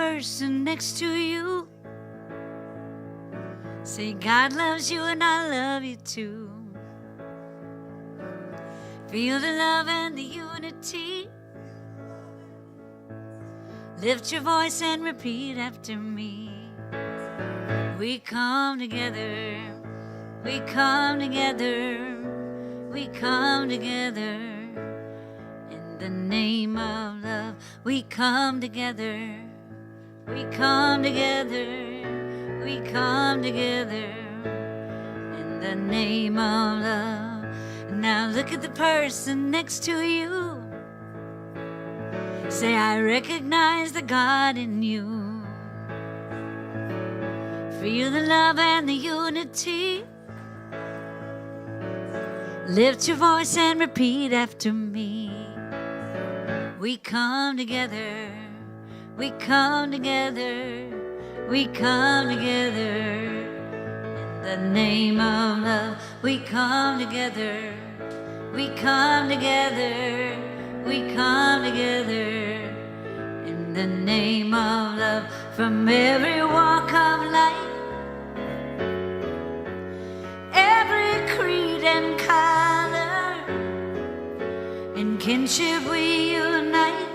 person next to you. Say, God loves you and I love you too. Feel the love and the unity. Lift your voice and repeat after me. We come together, we come together, we come together. In the name of love, we come together, we come together, we come together. In the name of love. Now look at the person next to you. Say, I recognize the God in you. Feel the love and the unity. Lift your voice and repeat after me. We come together, we come together, we come together. In the name of love, we come together, we come together, we come together. In the name of love, from every walk of life, every creed and color, in kinship we unite,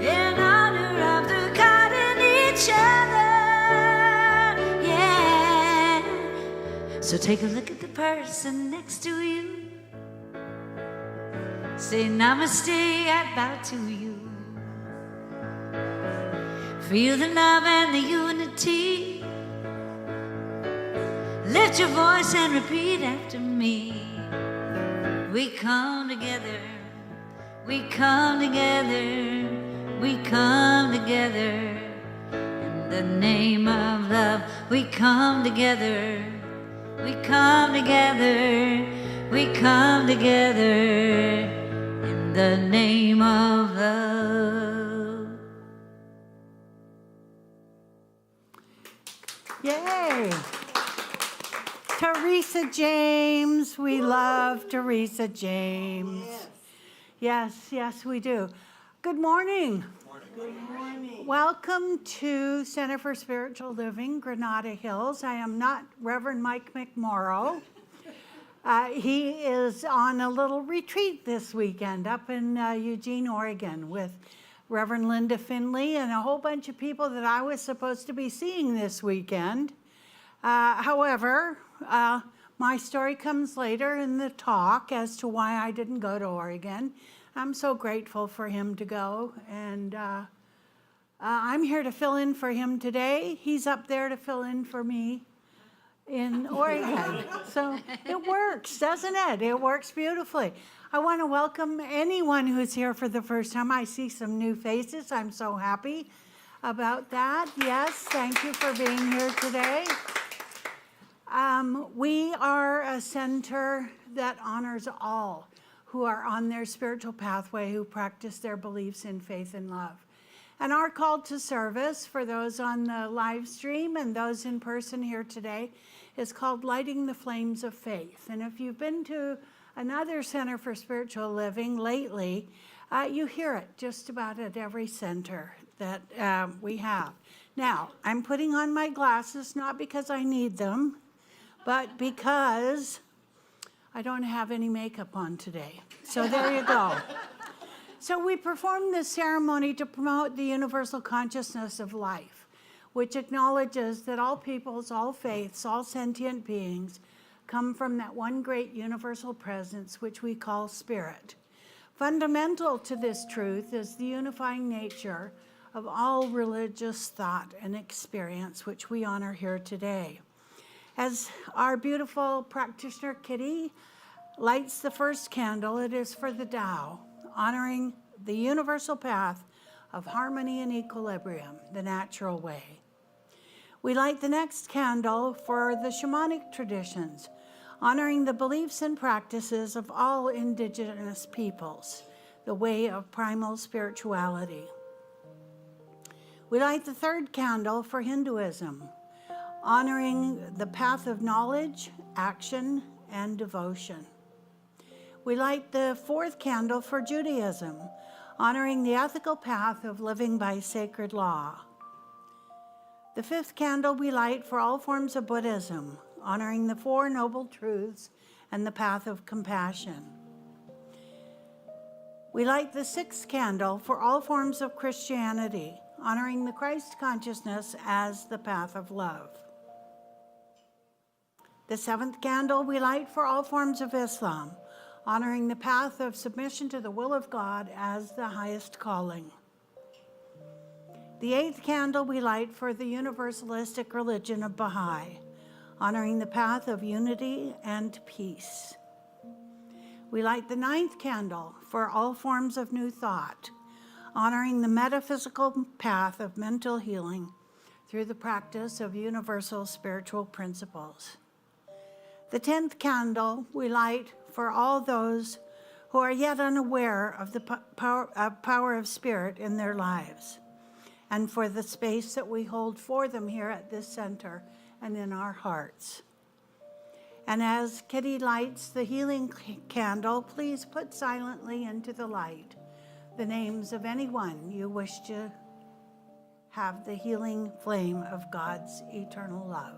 in honor of the God in each other, yeah. So take a look at the person next to you. Say, namaste, I bow to you. Feel the love and the unity. Lift your voice and repeat after me. We come together, we come together, we come together. In the name of love, we come together, we come together, we come together. In the name of love. Yay! Teresa James, we love Teresa James. Yes, yes, we do. Good morning. Good morning. Welcome to Center for Spiritual Living, Granada Hills. I am not Reverend Mike McMorrow. He is on a little retreat this weekend up in Eugene, Oregon with Reverend Linda Finley and a whole bunch of people that I was supposed to be seeing this weekend. However, my story comes later in the talk as to why I didn't go to Oregon. I'm so grateful for him to go, and I'm here to fill in for him today. He's up there to fill in for me in Oregon. So it works, doesn't it? It works beautifully. I want to welcome anyone who's here for the first time. I see some new faces. I'm so happy about that. Yes, thank you for being here today. We are a center that honors all who are on their spiritual pathway, who practice their beliefs in faith and love. And our call to service for those on the live stream and those in person here today is called Lighting the Flames of Faith. And if you've been to another Center for Spiritual Living lately, you hear it just about at every center that we have. Now, I'm putting on my glasses, not because I need them, but because I don't have any makeup on today. So there you go. So we perform this ceremony to promote the universal consciousness of life, which acknowledges that all peoples, all faiths, all sentient beings come from that one great universal presence, which we call spirit. Fundamental to this truth is the unifying nature of all religious thought and experience, which we honor here today. As our beautiful practitioner, Kitty, lights the first candle, it is for the Tao, honoring the universal path of harmony and equilibrium, the natural way. We light the next candle for the shamanic traditions, honoring the beliefs and practices of all indigenous peoples, the way of primal spirituality. We light the third candle for Hinduism, honoring the path of knowledge, action, and devotion. We light the fourth candle for Judaism, honoring the ethical path of living by sacred law. The fifth candle we light for all forms of Buddhism, honoring the Four Noble Truths and the path of compassion. We light the sixth candle for all forms of Christianity, honoring the Christ consciousness as the path of love. The seventh candle we light for all forms of Islam, honoring the path of submission to the will of God as the highest calling. The eighth candle we light for the universalistic religion of Baha'i, honoring the path of unity and peace. We light the ninth candle for all forms of New Thought, honoring the metaphysical path of mental healing through the practice of universal spiritual principles. The 10th candle we light for all those who are yet unaware of the power of spirit in their lives, and for the space that we hold for them here at this center and in our hearts. And as Kitty lights the healing candle, please put silently into the light the names of anyone you wish to have the healing flame of God's eternal love.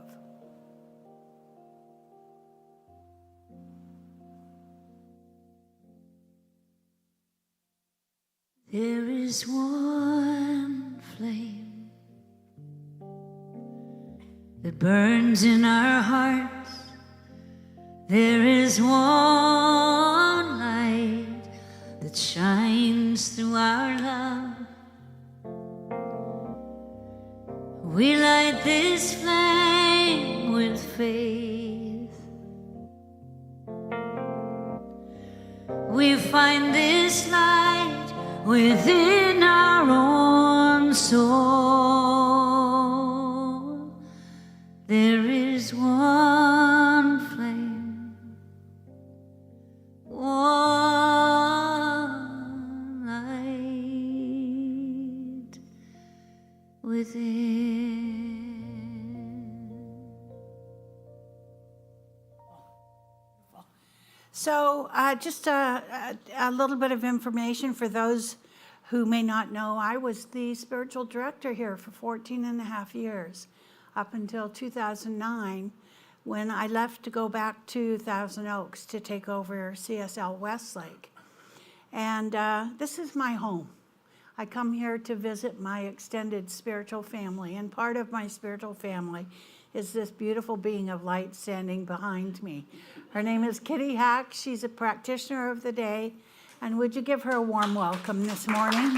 There is one flame that burns in our hearts. There is one light that shines through our love. We light this flame with faith. We find this light within our own soul. There is one flame, one light within. So just a little bit of information for those who may not know. I was the spiritual director here for 14 and a half years, up until 2009, when I left to go back to Thousand Oaks to take over CSL Westlake. And this is my home. I come here to visit my extended spiritual family, and part of my spiritual family is this beautiful being of light standing behind me. Her name is Kitty Hack. She's a practitioner of the day. And would you give her a warm welcome this morning?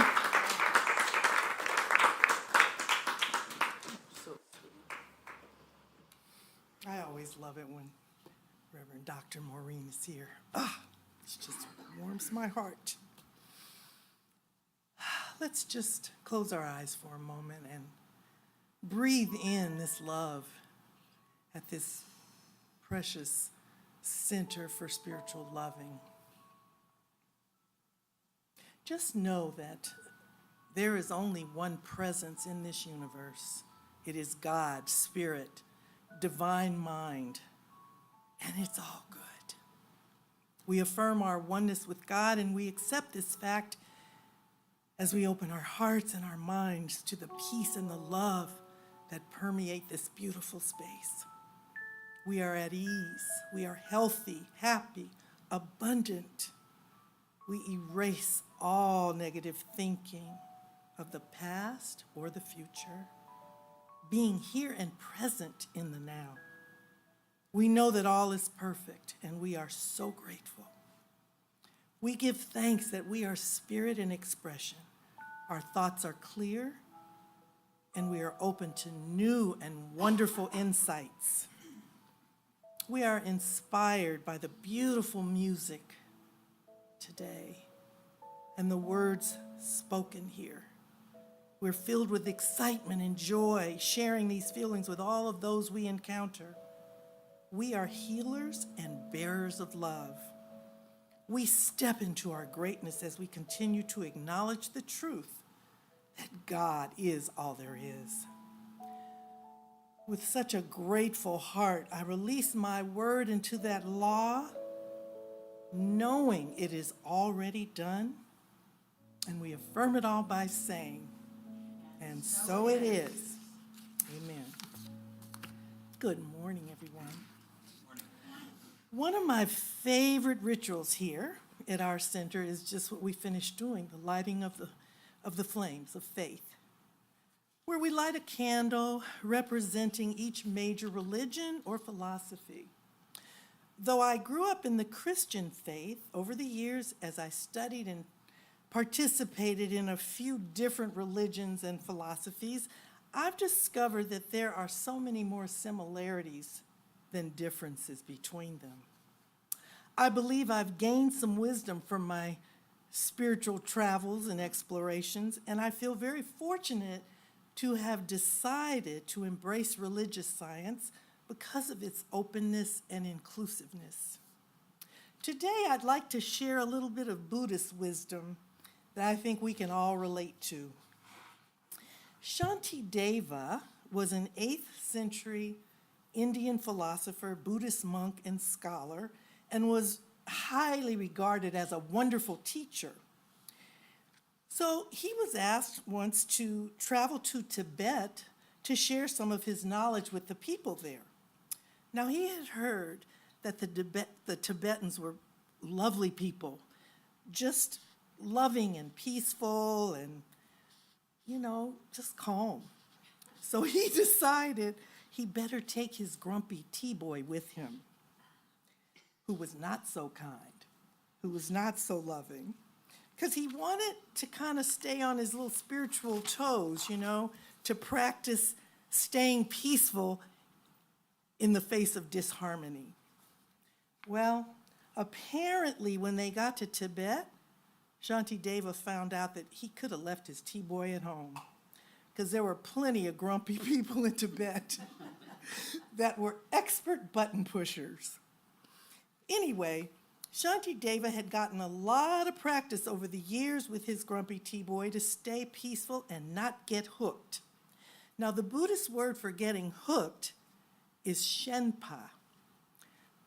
I always love it when Reverend Dr. Maureen is here. It just warms my heart. Let's just close our eyes for a moment and breathe in this love at this precious center for spiritual loving. Just know that there is only one presence in this universe. It is God, Spirit, Divine Mind, and it's all good. We affirm our oneness with God, and we accept this fact as we open our hearts and our minds to the peace and the love that permeate this beautiful space. We are at ease. We are healthy, happy, abundant. We erase all negative thinking of the past or the future, being here and present in the now. We know that all is perfect, and we are so grateful. We give thanks that we are spirit in expression. Our thoughts are clear, and we are open to new and wonderful insights. We are inspired by the beautiful music today and the words spoken here. We're filled with excitement and joy, sharing these feelings with all of those we encounter. We are healers and bearers of love. We step into our greatness as we continue to acknowledge the truth that God is all there is. With such a grateful heart, I release my word into that law, knowing it is already done, And we affirm it all by saying, and so it is. Amen. Good morning, everyone. One of my favorite rituals here at our center is just what we finished doing, the lighting of the flames of faith, where we light a candle representing each major religion or philosophy. Though I grew up in the Christian faith, over the years as I studied and participated in a few different religions and philosophies, I've discovered that there are so many more similarities than differences between them. I believe I've gained some wisdom from my spiritual travels and explorations, and I feel very fortunate to have decided to embrace religious science because of its openness and inclusiveness. Today, I'd like to share a little bit of Buddhist wisdom that I think we can all relate to. Shantideva was an 8th century Indian philosopher, Buddhist monk, and scholar, and was highly regarded as a wonderful teacher. So he was asked once to travel to Tibet to share some of his knowledge with the people there. Now, he had heard that the Tibetans were lovely people, just loving and peaceful and, just calm. So he decided he better take his grumpy tea-boy with him, who was not so kind, who was not so loving, because he wanted to kind of stay on his little spiritual toes, to practice staying peaceful in the face of disharmony. Well, apparently when they got to Tibet, Shantideva found out that he could have left his tea-boy at home, because there were plenty of grumpy people in Tibet that were expert button pushers. Anyway, Shantideva had gotten a lot of practice over the years with his grumpy tea-boy to stay peaceful and not get hooked. Now, the Buddhist word for getting hooked is shenpa.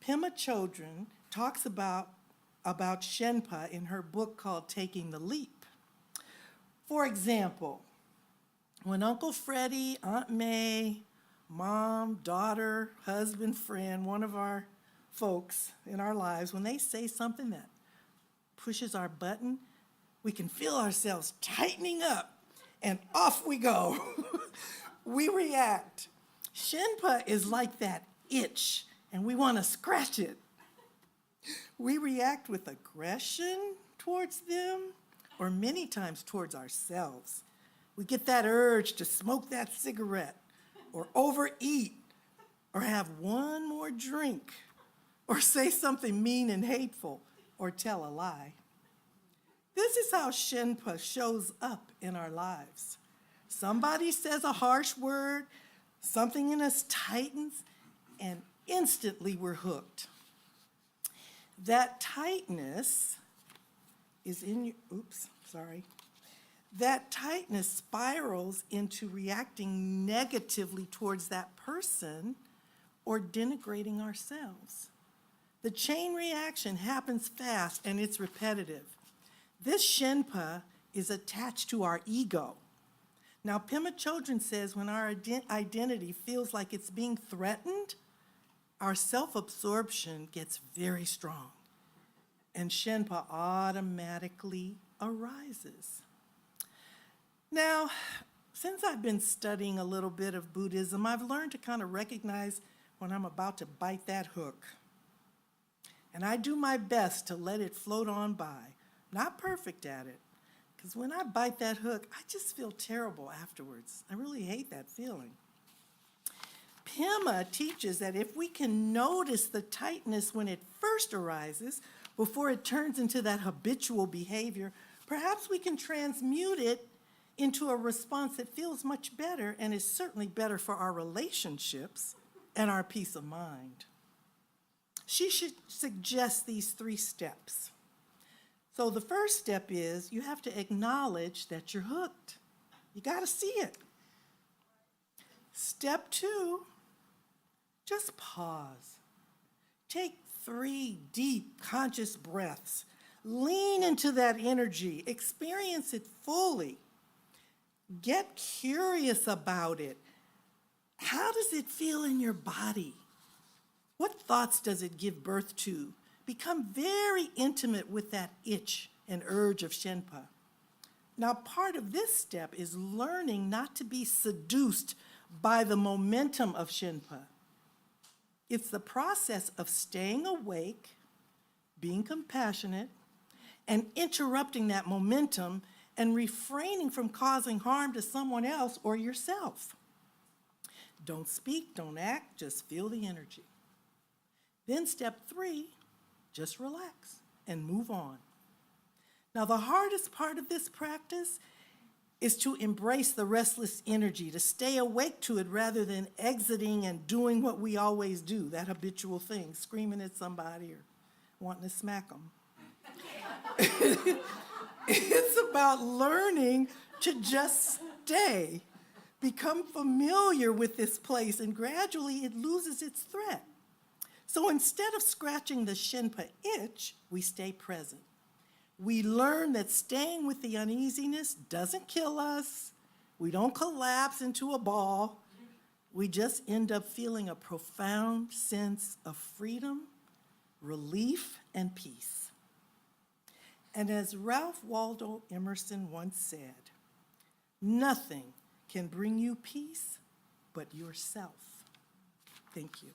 Pema Chodron talks about shenpa in her book called Taking the Leap. For example, when Uncle Freddie, Aunt May, mom, daughter, husband, friend, one of our folks in our lives, when they say something that pushes our button, we can feel ourselves tightening up and off we go. We react. Shenpa is like that itch, and we want to scratch it. We react with aggression towards them, or many times towards ourselves. We get that urge to smoke that cigarette, or overeat, or have one more drink, or say something mean and hateful, or tell a lie. This is how Shenpa shows up in our lives. Somebody says a harsh word, something in us tightens, and instantly we're hooked. That tightness is that tightness spirals into reacting negatively towards that person or denigrating ourselves. The chain reaction happens fast and it's repetitive. This Shenpa is attached to our ego. Now, Pema Chodron says when our identity feels like it's being threatened, our self-absorption gets very strong, and Shenpa automatically arises. Now, since I've been studying a little bit of Buddhism, I've learned to kind of recognize when I'm about to bite that hook. And I do my best to let it float on by. Not perfect at it, because when I bite that hook, I just feel terrible afterwards. I really hate that feeling. Pema teaches that if we can notice the tightness when it first arises, before it turns into that habitual behavior, perhaps we can transmute it into a response that feels much better and is certainly better for our relationships and our peace of mind. She should suggest these 3 steps. So the first step is you have to acknowledge that you're hooked. You got to see it. Step 2, just pause. Take 3 deep, conscious breaths. Lean into that energy. Experience it fully. Get curious about it. How does it feel in your body? What thoughts does it give birth to? Become very intimate with that itch and urge of Shenpa. Now, part of this step is learning not to be seduced by the momentum of Shenpa. It's the process of staying awake, being compassionate, and interrupting that momentum and refraining from causing harm to someone else or yourself. Don't speak, don't act, just feel the energy. Then step 3, just relax and move on. Now, the hardest part of this practice is to embrace the restless energy, to stay awake to it rather than exiting and doing what we always do, that habitual thing, screaming at somebody or wanting to smack them. It's about learning to just stay, become familiar with this place, and gradually it loses its threat. So instead of scratching the Shenpa itch, we stay present. We learn that staying with the uneasiness doesn't kill us. We don't collapse into a ball. We just end up feeling a profound sense of freedom, relief, and peace. And as Ralph Waldo Emerson once said, nothing can bring you peace but yourself. Thank you.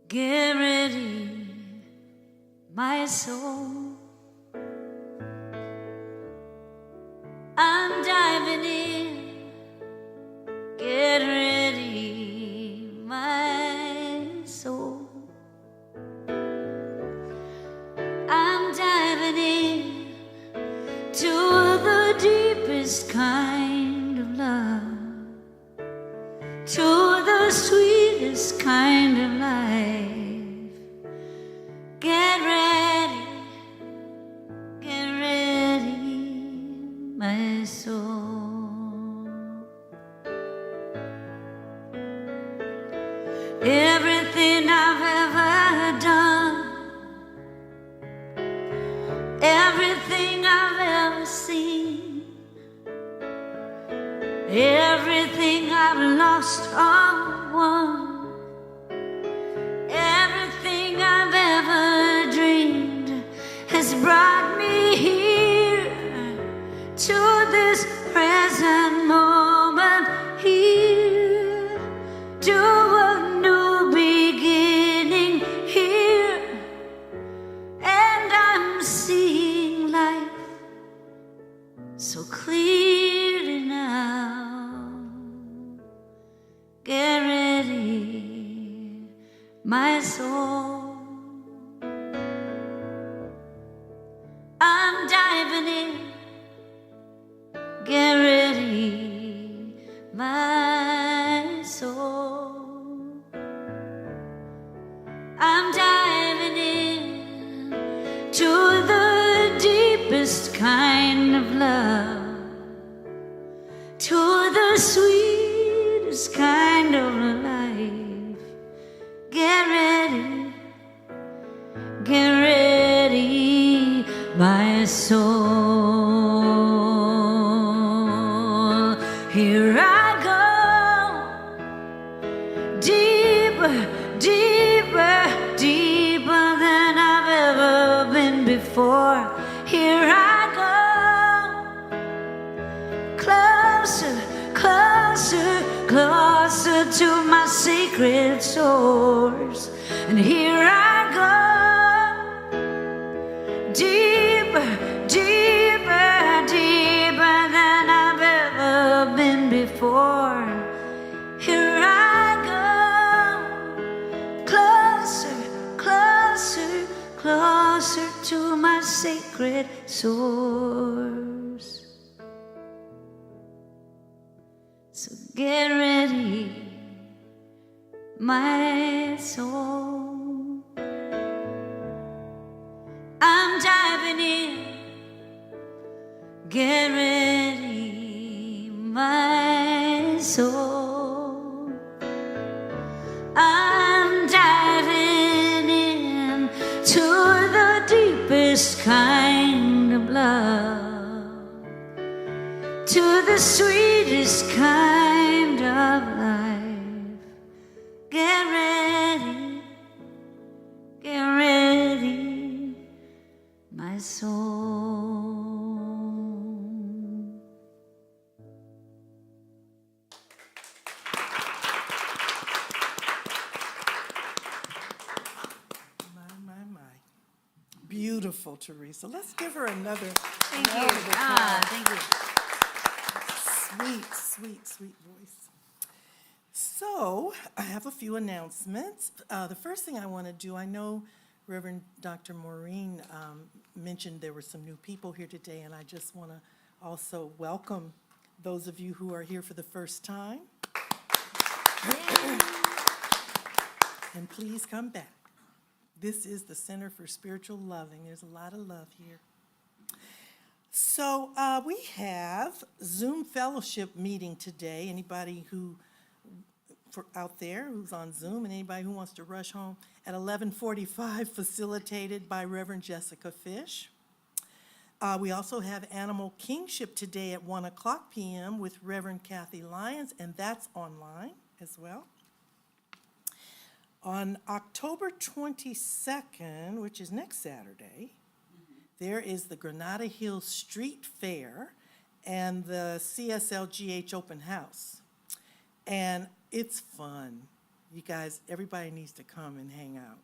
Get ready, my soul. I'm diving in. Get ready, my soul. I'm diving in to the deepest kind of love, to the sweetest kind of life. Get ready, my soul. Everything I've ever done, everything I've ever seen, everything I've lost or won, everything I've ever dreamed has brought me here to this present moment, here to a new beginning here, and I'm seeing life so clearly now. Get ready, my soul. I'm diving in. Get ready, my soul. I'm diving in to the deepest kind of love, to the sweetest kind of life. Get ready, my soul. Here I go, deeper, deeper, deeper than I've ever been before. Here I go, closer, closer, closer to my sacred source. And here I go, deeper, deeper, deeper than I've ever been before. Here I go, closer, closer, closer to my sacred source. get ready, my soul. I'm diving in, get ready, my soul. I'm diving in to the deepest kind of love, to the sweetest kind of life. Get ready, my soul. My. Beautiful, Teresa. Let's give her another. Thank you. round of applause. Thank you. Sweet voice. So, I have a few announcements. The first thing I want to do, I know Reverend Dr. Maureen mentioned there were some new people here today, and I just want to also welcome those of you who are here for the first time. And please come back. This is the Center for Spiritual Loving. There's a lot of love here. So we have Zoom fellowship meeting today. Anybody out there who's on Zoom, and anybody who wants to rush home at 11:45, facilitated by Reverend Jessica Fish. We also have Animal Kingship today at 1:00 p.m. with Reverend Kathy Lyons, and that's online as well. On October 22nd, which is next Saturday, there is the Granada Hills Street Fair and the CSLGH Open House. And it's fun. You guys, everybody needs to come and hang out.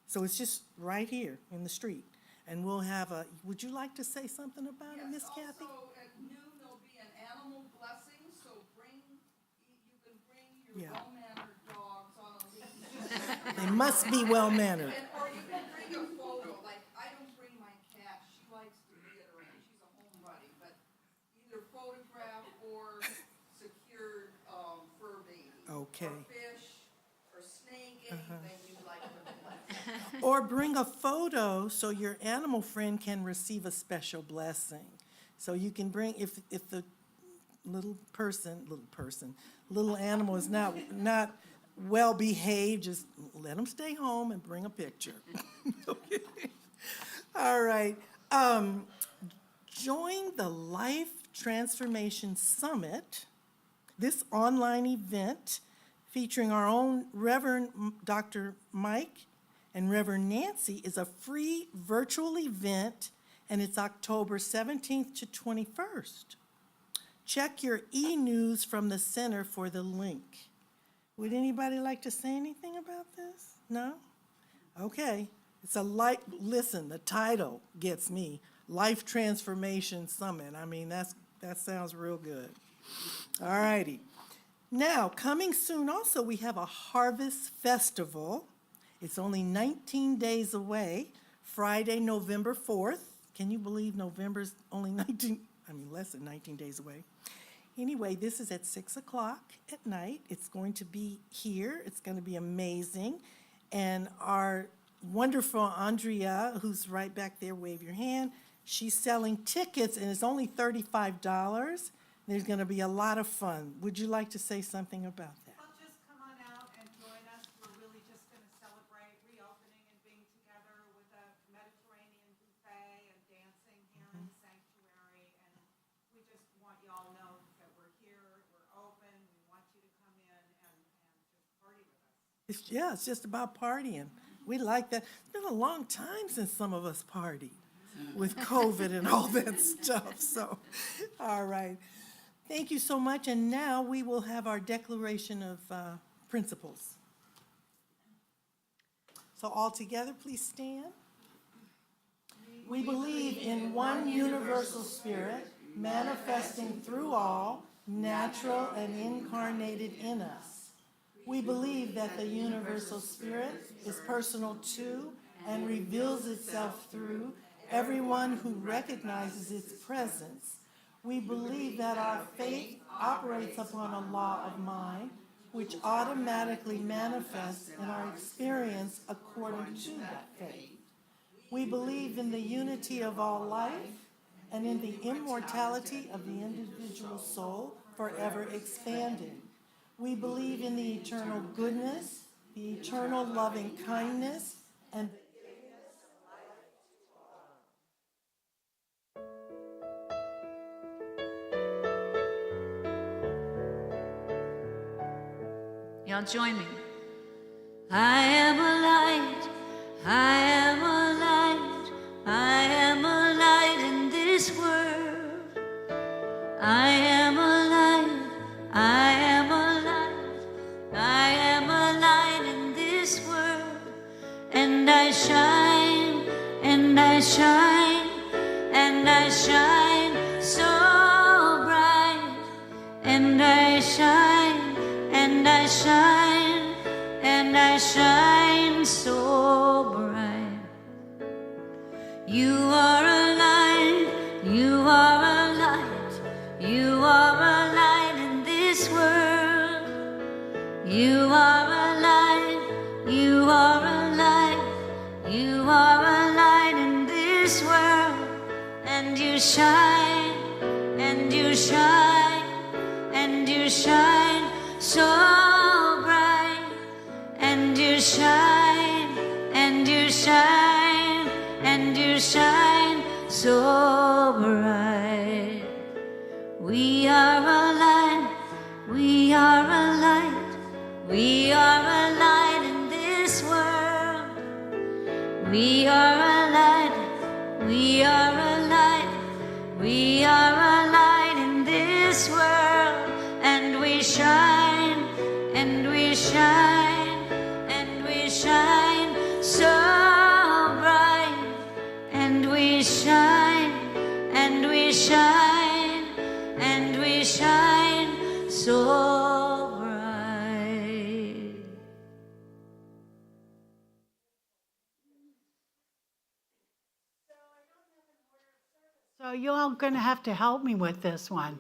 So it's just right here in the street. And we'll have would you like to say something about it, Miss Kathy? Also at noon, there'll be an animal blessing, so you can bring your well-mannered dogs on a leash. They must be well-mannered. Or you can bring a photo, like I don't bring my cat, she likes to litter and she's a homebody, but either photograph or secured fur baby. Okay. Or fish, or snake, anything you'd like to bless. Or bring a photo so your animal friend can receive a special blessing. So you can bring, if the little animal is not well behaved, just let them stay home and bring a picture. Okay. All right. Join the Life Transformation Summit, this online event featuring our own Reverend Dr. Mike and Reverend Nancy, is a free virtual event, and it's October 17th to 21st. Check your e-news from the center for the link. Would anybody like to say anything about this? No? Okay. It's listen, the title gets me, Life Transformation Summit. I mean, that sounds real good. All righty. Now, coming soon also, we have a Harvest Festival. It's only 19 days away, Friday, November 4th. Can you believe November's only less than 19 days away? Anyway, this is at 6 o'clock at night. It's going to be here. It's going to be amazing. And our wonderful Andrea, who's right back there, wave your hand, she's selling tickets, and it's only $35. There's going to be a lot of fun. Would you like to say something about that? Well, just come on out and join us. We're really just going to celebrate reopening and being together with a Mediterranean buffet and dancing here in the sanctuary. And we just want you all to know that we're here, we're open, we want you to come in and just party with us. It's just about partying. We like that. It's been a long time since some of us partied with COVID and all that stuff. So, all right. Thank you so much. And now we will have our declaration of principles. So all together, please stand. We believe in one universal spirit, manifesting through all, natural and incarnated in us. We believe that the universal spirit is personal to and reveals itself through everyone who recognizes its presence We believe that our faith operates upon a law of mind, which automatically manifests in our experience according to that faith. We believe in the unity of all life and in the immortality of the individual soul forever expanding. We believe in the eternal goodness, the eternal loving kindness, and Y'all join me. I am a light, I am a light, I am a light in this world. I am a light, I am a light, I am a light in this world. And I shine, and I shine, and I shine so bright. And I shine, and I shine, and I shine so bright. You are a light, you are a light, you are a light in this world. You are a light, you are a light, you are a light in this world. And you shine, and you shine, and you shine so bright. And you shine, and you shine, and you shine so bright. We are a light, we are a light, we are a light in this world. We are a light, we are a light, we are a light in this world. And we shine, and we shine, and we shine so bright. And we shine, and we shine, and we shine so bright. So you all going to have to help me with this one.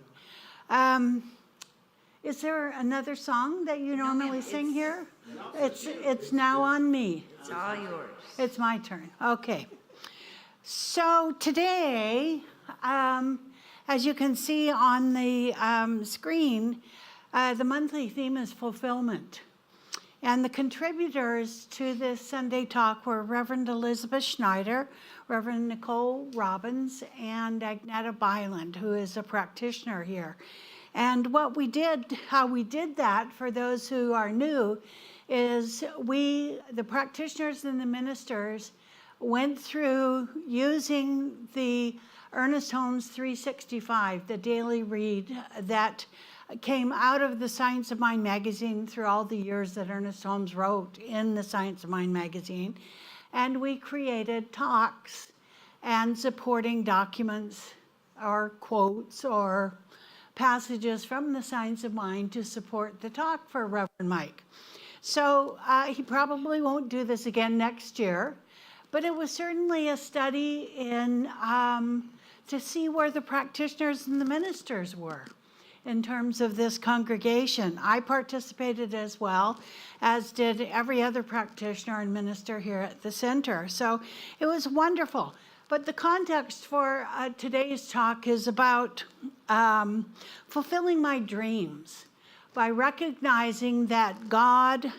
Is there another song that you normally sing here? It's now on me. It's all yours. It's my turn. Okay. So today, as you can see on the screen, the monthly theme is fulfillment. And the contributors to this Sunday talk were Reverend Elizabeth Schneider, Reverend Nicole Robbins, and Agneta Byland, who is a practitioner here. And what we did, how we did that, for those who are new, is the practitioners and the ministers, went through using the Ernest Holmes 365, the daily read that came out of the Science of Mind magazine through all the years that Ernest Holmes wrote in the Science of Mind magazine. And we created talks and supporting documents or quotes or passages from the Science of Mind to support the talk for Reverend Mike. So he probably won't do this again next year, but it was certainly a study in to see where the practitioners and the ministers were in terms of this congregation. I participated as well, as did every other practitioner and minister here at the center. So it was wonderful. But the context for today's talk is about fulfilling my dreams by recognizing that God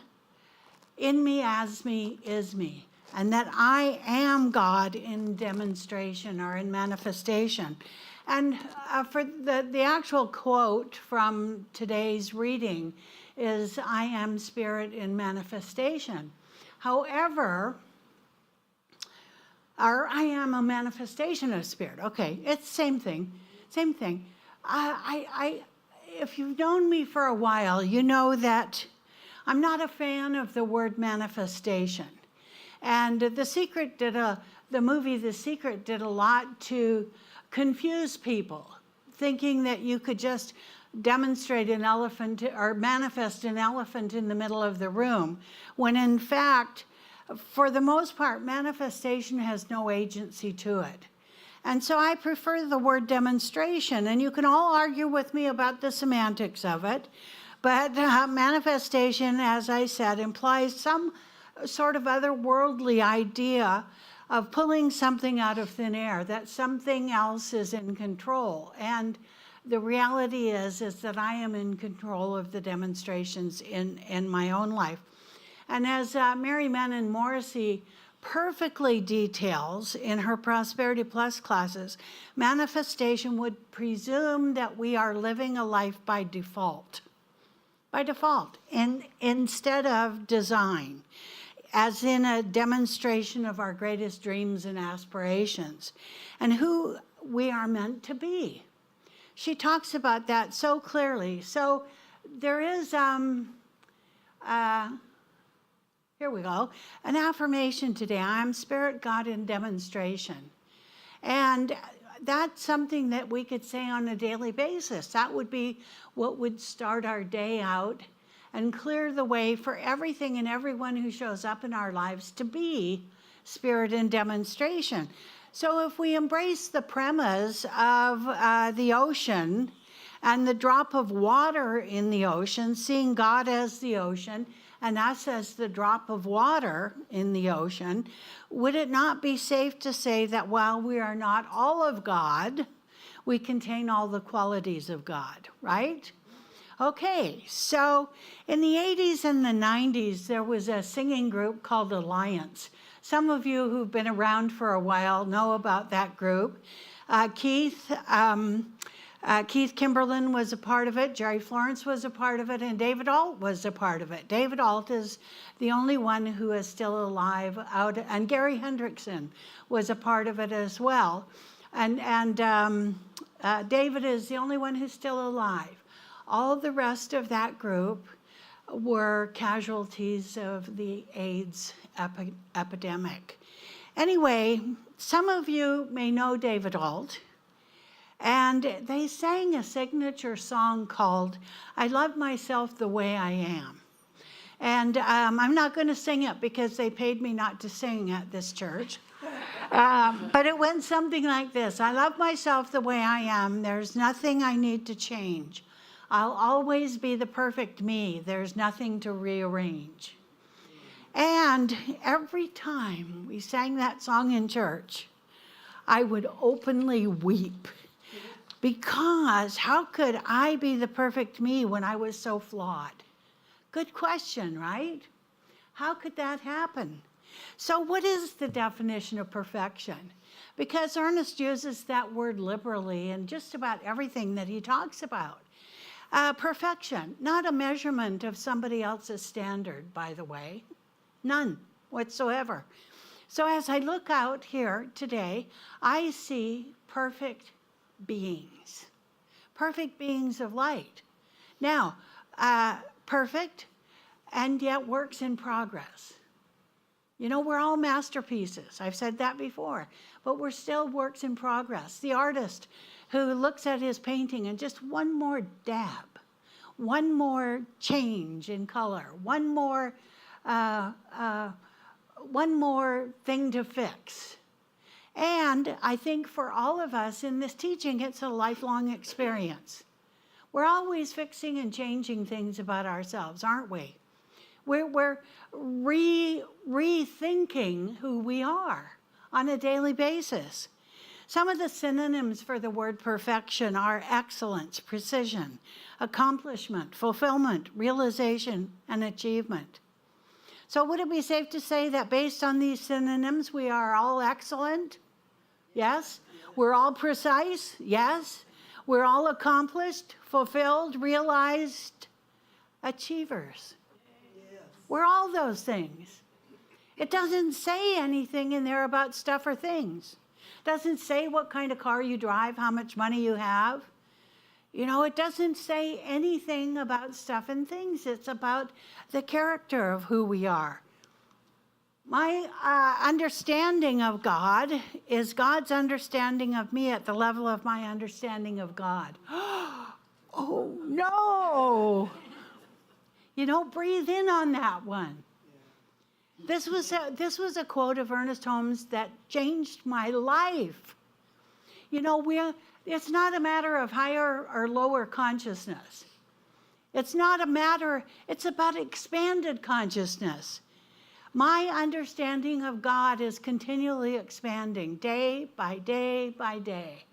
in me, as me, is me, and that I am God in demonstration or in manifestation. And for the actual quote from today's reading is, I am spirit in manifestation. However, or I am a manifestation of spirit. Okay, it's same thing, same thing. If you've known me for a while, you know that I'm not a fan of the word manifestation. And the movie The Secret did a lot to confuse people, thinking that you could just demonstrate an elephant or manifest an elephant in the middle of the room, when in fact, for the most part, manifestation has no agency to it. And so I prefer the word demonstration. And you can all argue with me about the semantics of it. But manifestation, as I said, implies some sort of otherworldly idea of pulling something out of thin air, that something else is in control. And the reality is that I am in control of the demonstrations in my own life. And as Mary Menon Morrissey perfectly details in her Prosperity Plus classes, manifestation would presume that we are living a life by default, instead of design, as in a demonstration of our greatest dreams and aspirations and who we are meant to be. She talks about that so clearly. So there is, here we go, an affirmation today. I'm Spirit God in demonstration. And that's something that we could say on a daily basis. That would be what would start our day out and clear the way for everything and everyone who shows up in our lives to be Spirit in demonstration. So if we embrace the premise of the ocean and the drop of water in the ocean, seeing God as the ocean and us as the drop of water in the ocean, would it not be safe to say that while we are not all of God, we contain all the qualities of God, right? Okay, so in the 80s and the 90s, there was a singing group called Alliance. Some of you who've been around for a while know about that group. Keith Kimberlin was a part of it, Jerry Florence was a part of it, and David Alt was a part of it. David Alt is the only one who is still alive out, and Gary Hendrickson was a part of it as well. And David is the only one who's still alive. All the rest of that group were casualties of the AIDS epidemic. Anyway, some of you may know David Alt, and they sang a signature song called I Love Myself the Way I Am. And I'm not going to sing it because they paid me not to sing at this church. But it went something like this. I love myself the way I am. There's nothing I need to change. I'll always be the perfect me. There's nothing to rearrange. And every time we sang that song in church, I would openly weep. Because how could I be the perfect me when I was so flawed? Good question, right? How could that happen? So what is the definition of perfection? Because Ernest uses that word liberally in just about everything that he talks about. Perfection, not a measurement of somebody else's standard, by the way. None whatsoever. So as I look out here today, I see perfect beings of light. Now, perfect and yet works in progress. You know, we're all masterpieces. I've said that before, but we're still works in progress. The artist who looks at his painting and just one more dab, one more change in color, one more thing to fix. And I think for all of us in this teaching, it's a lifelong experience. We're always fixing and changing things about ourselves, aren't we? We're rethinking who we are on a daily basis. Some of the synonyms for the word perfection are excellence, precision, accomplishment, fulfillment, realization, and achievement. So would it be safe to say that based on these synonyms, we are all excellent? Yes. We're all precise? Yes. We're all accomplished, fulfilled, realized achievers. We're all those things. It doesn't say anything in there about stuff or things. It doesn't say what kind of car you drive, how much money you have. You know, it doesn't say anything about stuff and things. It's about the character of who we are. My understanding of God is God's understanding of me at the level of my understanding of God. Oh, no. You know, breathe in on that one. This was a quote of Ernest Holmes that changed my life. You know, it's not a matter of higher or lower consciousness. It's not a matter, it's about expanded consciousness. My understanding of God is continually expanding day by day by day,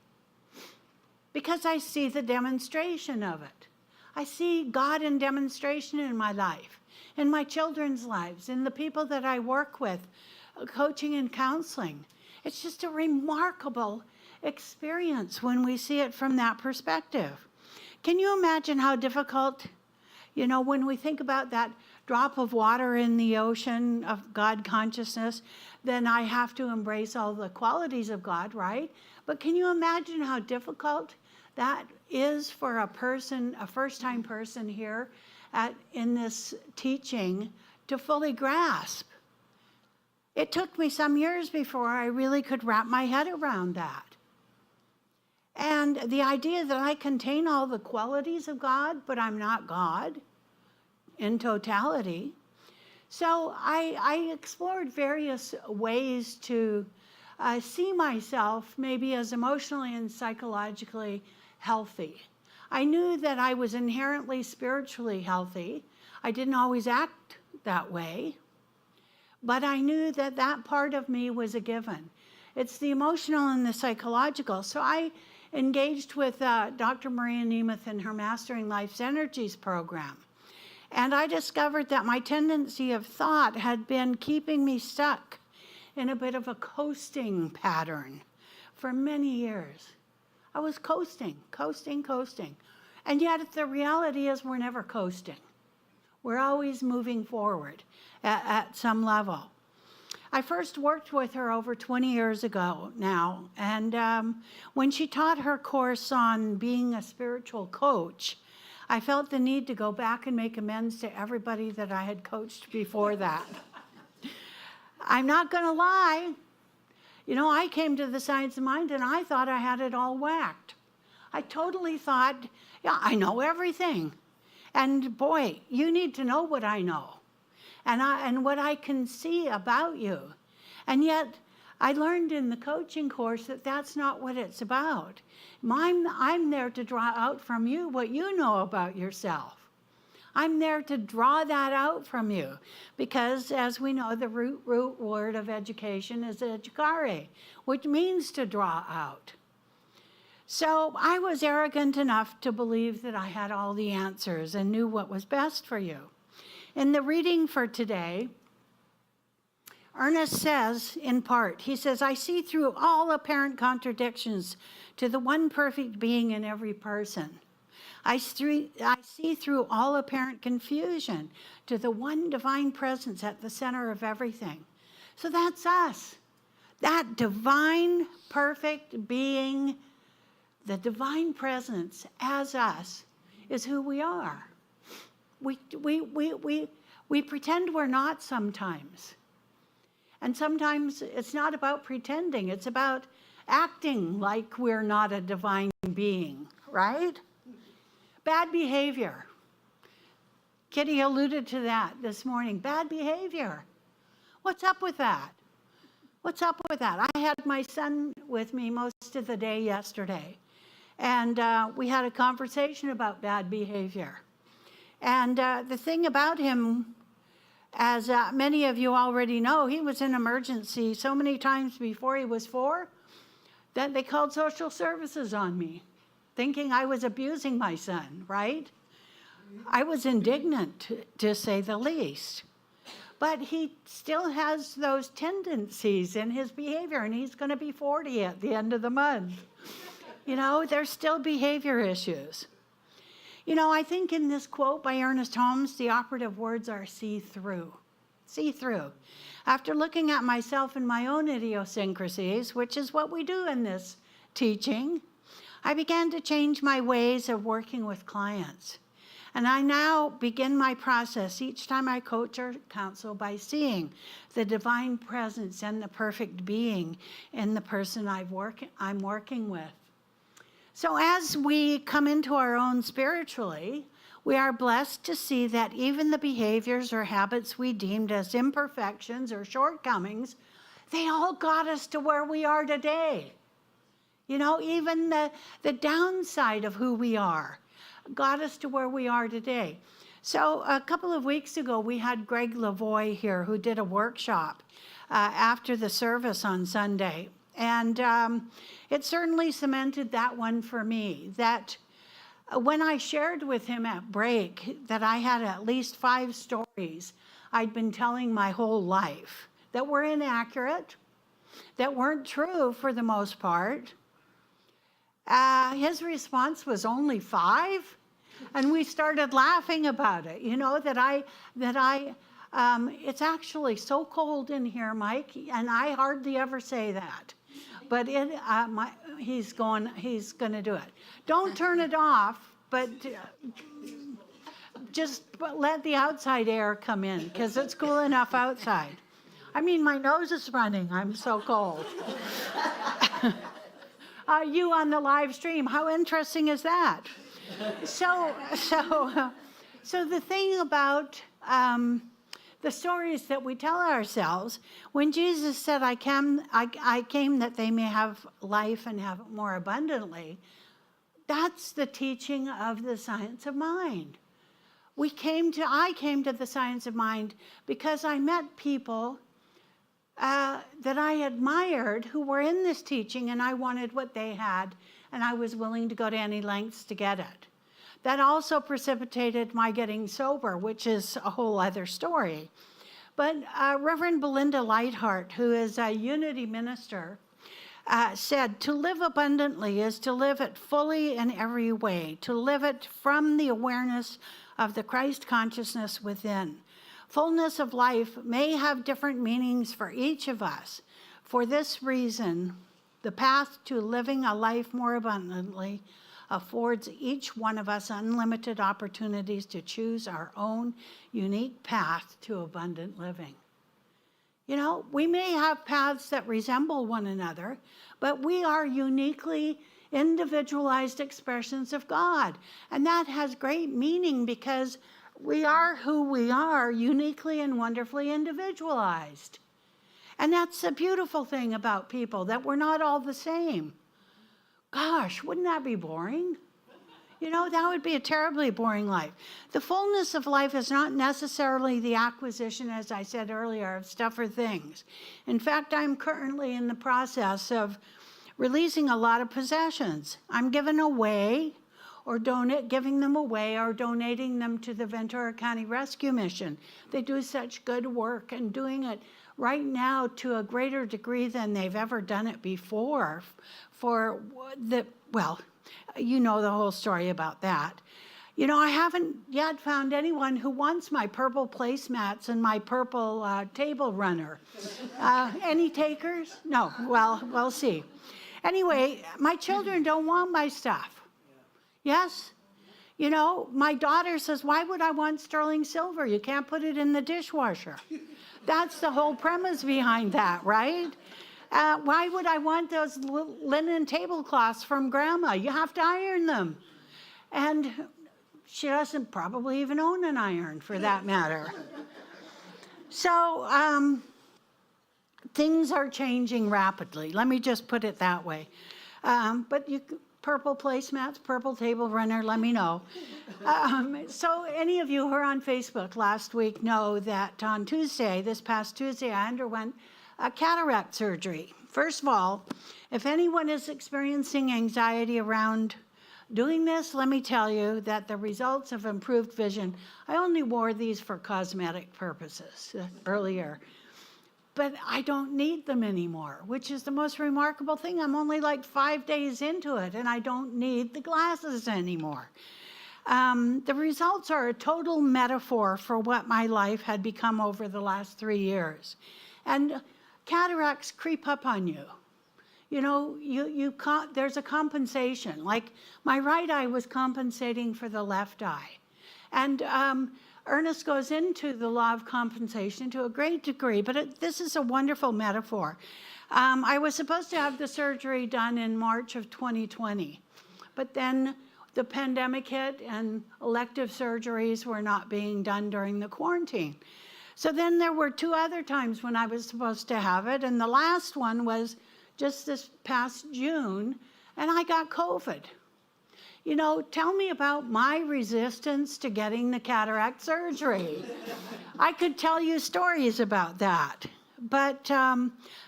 because I see the demonstration of it. I see God in demonstration in my life, in my children's lives, in the people that I work with, coaching and counseling. It's just a remarkable experience when we see it from that perspective. Can you imagine how difficult, you know, when we think about that drop of water in the ocean of God consciousness, then I have to embrace all the qualities of God, right? But can you imagine how difficult that is for a person, a first-time person here in this teaching to fully grasp? It took me some years before I really could wrap my head around that. And the idea that I contain all the qualities of God, but I'm not God in totality. So I explored various ways to see myself maybe as emotionally and psychologically healthy. I knew that I was inherently spiritually healthy. I didn't always act that way, but I knew that that part of me was a given. It's the emotional and the psychological. So I engaged with Dr. Maureen Hoyt in her Mastering Life's Energies program. And I discovered that my tendency of thought had been keeping me stuck in a bit of a coasting pattern for many years. I was coasting. And yet the reality is we're never coasting. We're always moving forward at some level. I first worked with her over 20 years ago now, and when she taught her course on being a spiritual coach, I felt the need to go back and make amends to everybody that I had coached before that. I'm not going to lie. You know, I came to the Science of Mind and I thought I had it all whacked. I totally thought, yeah, I know everything. And boy, you need to know what I know and what I can see about you. And yet, I learned in the coaching course that that's not what it's about. I'm there to draw out from you what you know about yourself. I'm there to draw that out from you because, as we know, the root word of education is educare, which means to draw out. So I was arrogant enough to believe that I had all the answers and knew what was best for you. In the reading for today, Ernest says, in part, he says, I see through all apparent contradictions to the one perfect being in every person. I see through all apparent confusion to the one divine presence at the center of everything. So that's us. That divine, perfect being, the divine presence as us is who we are. We pretend we're not sometimes. And sometimes it's not about pretending, it's about acting like we're not a divine being, right? Bad behavior. Kitty alluded to that this morning. Bad behavior. What's up with that? What's up with that? I had my son with me most of the day yesterday, and we had a conversation about bad behavior. And the thing about him, as many of you already know, he was in emergency so many times before he was 4 that they called social services on me, thinking I was abusing my son, right? I was indignant, to say the least. But he still has those tendencies in his behavior, and he's going to be 40 at the end of the month. You know, there's still behavior issues. You know, I think in this quote by Ernest Holmes, the operative words are see through. See through. After looking at myself and my own idiosyncrasies, which is what we do in this teaching, I began to change my ways of working with clients. And I now begin my process each time I coach or counsel by seeing the divine presence and the perfect being in the person I'm working with. So as we come into our own spiritually, we are blessed to see that even the behaviors or habits we deemed as imperfections or shortcomings, they all got us to where we are today. You know, even the downside of who we are got us to where we are today. So a couple of weeks ago, we had Greg Lavoie here who did a workshop after the service on Sunday. And it certainly cemented that one for me, that when I shared with him at break that I had at least 5 stories I'd been telling my whole life that were inaccurate, that weren't true for the most part, his response was only 5. And we started laughing about it, you know, it's actually so cold in here, Mike, and I hardly ever say that. But he's going to do it. Don't turn it off, but just let the outside air come in, because it's cool enough outside. I mean, my nose is running. I'm so cold. You on the live stream, how interesting is that? So the thing about the stories that we tell ourselves, when Jesus said, I came that they may have life and have it more abundantly, that's the teaching of the science of mind. I came to the science of mind because I met people that I admired who were in this teaching, and I wanted what they had, and I was willing to go to any lengths to get it. That also precipitated my getting sober, which is a whole other story. But Reverend Belinda Lightheart, who is a Unity minister, said, to live abundantly is to live it fully in every way, to live it from the awareness of the Christ consciousness within. Fullness of life may have different meanings for each of us. For this reason, the path to living a life more abundantly affords each one of us unlimited opportunities to choose our own unique path to abundant living. You know, we may have paths that resemble one another, but we are uniquely individualized expressions of God. And that has great meaning because we are who we are, uniquely and wonderfully individualized. And that's the beautiful thing about people, that we're not all the same. Gosh, wouldn't that be boring? You know, that would be a terribly boring life. The fullness of life is not necessarily the acquisition, as I said earlier, of stuff or things. In fact, I'm currently in the process of releasing a lot of possessions. I'm giving them away or donating them to the Ventura County Rescue Mission. They do such good work and doing it right now to a greater degree than they've ever done it before. You know the whole story about that. You know, I haven't yet found anyone who wants my purple placemats and my purple table runner. Any takers? No, well, we'll see. Anyway, my children don't want my stuff. Yes? You know, my daughter says, why would I want sterling silver? You can't put it in the dishwasher. That's the whole premise behind that, right? Why would I want those linen tablecloths from Grandma? You have to iron them. And she doesn't probably even own an iron, for that matter. So things are changing rapidly. Let me just put it that way. But purple placemats, purple table runner, let me know. So any of you who are on Facebook last week know that on Tuesday, this past Tuesday, I underwent a cataract surgery. First of all, if anyone is experiencing anxiety around doing this, let me tell you that the results of improved vision, I only wore these for cosmetic purposes earlier, but I don't need them anymore, which is the most remarkable thing. I'm only like 5 days into it, and I don't need the glasses anymore. The results are a total metaphor for what my life had become over the last 3 years. And cataracts creep up on you. You know, there's a compensation. Like my right eye was compensating for the left eye. And Ernest goes into the law of compensation to a great degree, but this is a wonderful metaphor. I was supposed to have the surgery done in March of 2020, but then the pandemic hit and elective surgeries were not being done during the quarantine. So then there were 2 other times when I was supposed to have it, and the last one was just this past June, and I got COVID. You know, tell me about my resistance to getting the cataract surgery. I could tell you stories about that. But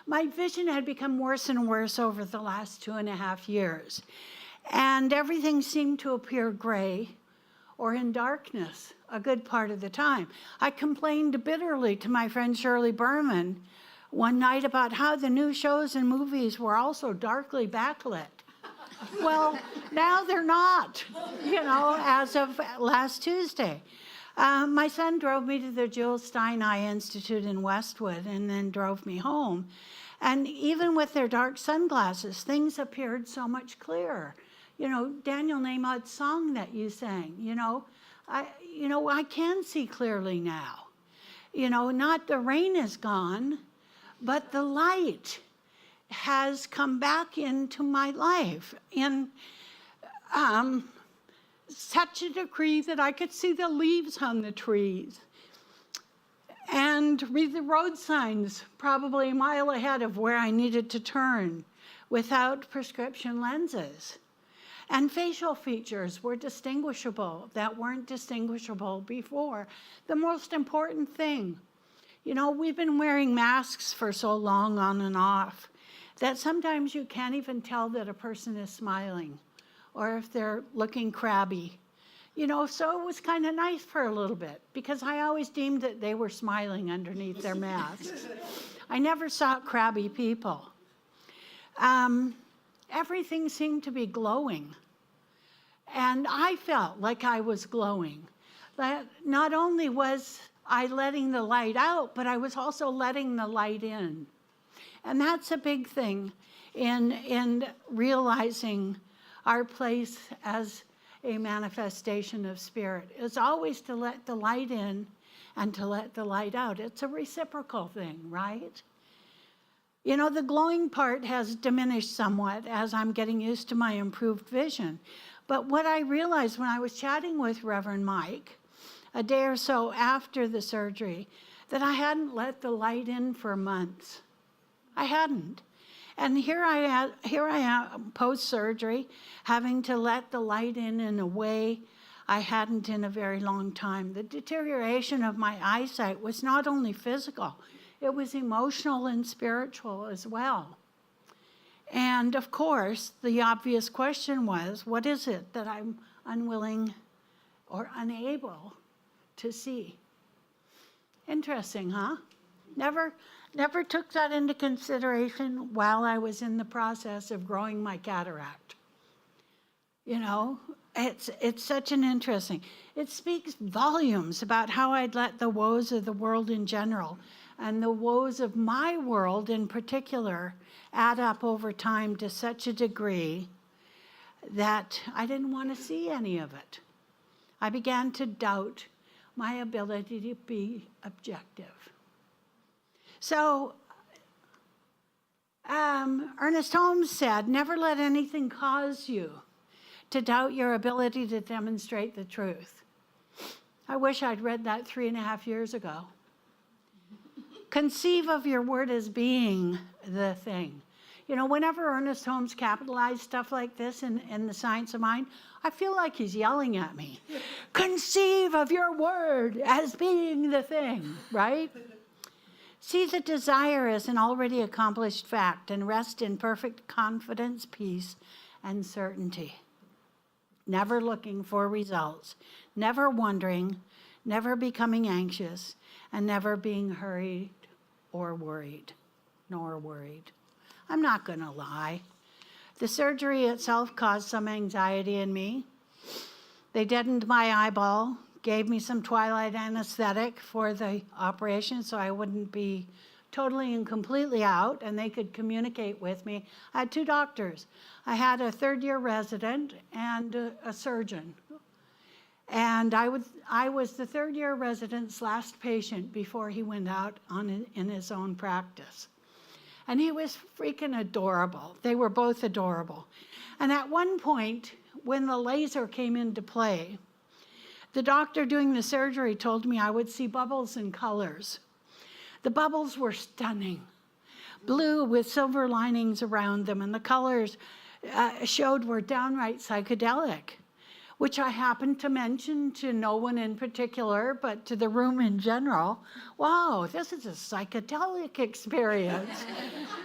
my vision had become worse and worse over the last 2.5 years. And everything seemed to appear gray or in darkness a good part of the time. I complained bitterly to my friend Shirley Berman one night about how the new shows and movies were also darkly backlit. Well, now they're not, you know, as of last Tuesday. My son drove me to the Jules Stein Eye Institute in Westwood and then drove me home. And even with their dark sunglasses, things appeared so much clearer. You know, Daniel Nahmod's song that you sang, I can see clearly now. You know, not the rain is gone, but the light has come back into my life in such a degree that I could see the leaves on the trees and read the road signs probably a mile ahead of where I needed to turn without prescription lenses. And facial features were distinguishable that weren't distinguishable before. The most important thing, you know, we've been wearing masks for so long on and off that sometimes you can't even tell that a person is smiling or if they're looking crabby. You know, so it was kind of nice for a little bit because I always deemed that they were smiling underneath their masks. I never saw crabby people. Everything seemed to be glowing. And I felt like I was glowing. That not only was I letting the light out, but I was also letting the light in. And that's a big thing in realizing our place as a manifestation of spirit. It's always to let the light in and to let the light out. It's a reciprocal thing, right? You know, the glowing part has diminished somewhat as I'm getting used to my improved vision. But what I realized when I was chatting with Reverend Mike a day or so after the surgery, that I hadn't let the light in for months. I hadn't. And here I am post-surgery, having to let the light in a way I hadn't in a very long time. The deterioration of my eyesight was not only physical, it was emotional and spiritual as well. And of course, the obvious question was, what is it that I'm unwilling or unable to see? Interesting, huh? Never took that into consideration while I was in the process of growing my cataract. You know, it's such an interesting, it speaks volumes about how I'd let the woes of the world in general and the woes of my world in particular add up over time to such a degree that I didn't want to see any of it. I began to doubt my ability to be objective. So Ernest Holmes said, never let anything cause you to doubt your ability to demonstrate the truth. I wish I'd read that 3.5 years ago. Conceive of your word as being the thing. You know, whenever Ernest Holmes capitalized stuff like this in The Science of Mind, I feel like he's yelling at me. Conceive of your word as being the thing, right? See the desire as an already accomplished fact and rest in perfect confidence, peace, and certainty. Never looking for results, never wondering, never becoming anxious, and never being hurried or worried, nor worried. I'm not going to lie. The surgery itself caused some anxiety in me. They deadened my eyeball, gave me some twilight anesthetic for the operation so I wouldn't be totally and completely out, and they could communicate with me. I had 2 doctors. I had a third-year resident and a surgeon. And I was the third-year resident's last patient before he went out in his own practice. And he was freaking adorable. They were both adorable. And at one point, when the laser came into play, the doctor doing the surgery told me I would see bubbles and colors. The bubbles were stunning, blue with silver linings around them, and the colors showed were downright psychedelic, which I happened to mention to no one in particular, but to the room in general. Wow, this is a psychedelic experience.